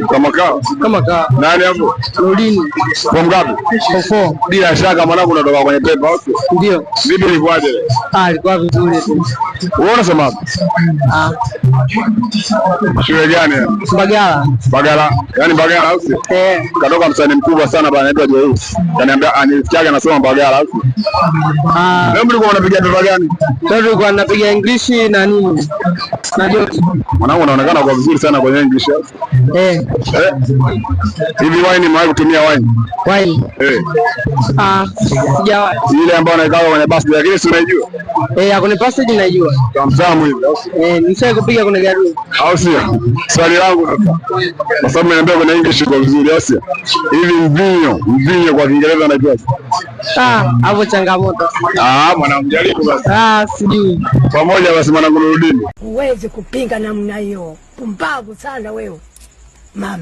Kama kaa. Nani hapo? Nurdin. Kwa ngapi? Kwa 4. Bila shaka mwanangu unatoka kwenye pepa au sio? Ndio. Vipi ilikuwaje? Ilikuwa vizuri tu. Wewe unasema? Shule gani? Bagala. Yaani Bagala au sio? Katoka msanii mkubwa sana bana anaitwa Joe. Kaniambia anisikiaga anasoma Bagala au sio? Leo mlikuwa mnapiga pepa gani? Leo tulikuwa tunapiga English na nini? Na jote. Mwanangu anaonekana kwa vizuri sana kwenye English. Hivi wine mwaje kutumia wine? Sijawahi. Ile ambayo anaikaa kwenye basi lakini si unaijua? Kwenye passage naijua. Tamzamu hivi. Nishaje kupiga kwenye gari. Au sio? Swali langu sasa. Kwa sababu niambia kwenye English kwa vizuri au sio? Hivi mvinyo kwa Kiingereza anaitwaje? Hapo changamoto. Mwanangu jaribu basi. Sijui. Pamoja basi mwanangu Nurdin. Uweze kupinga namna hiyo. Pumbavu sana wewe. Mama.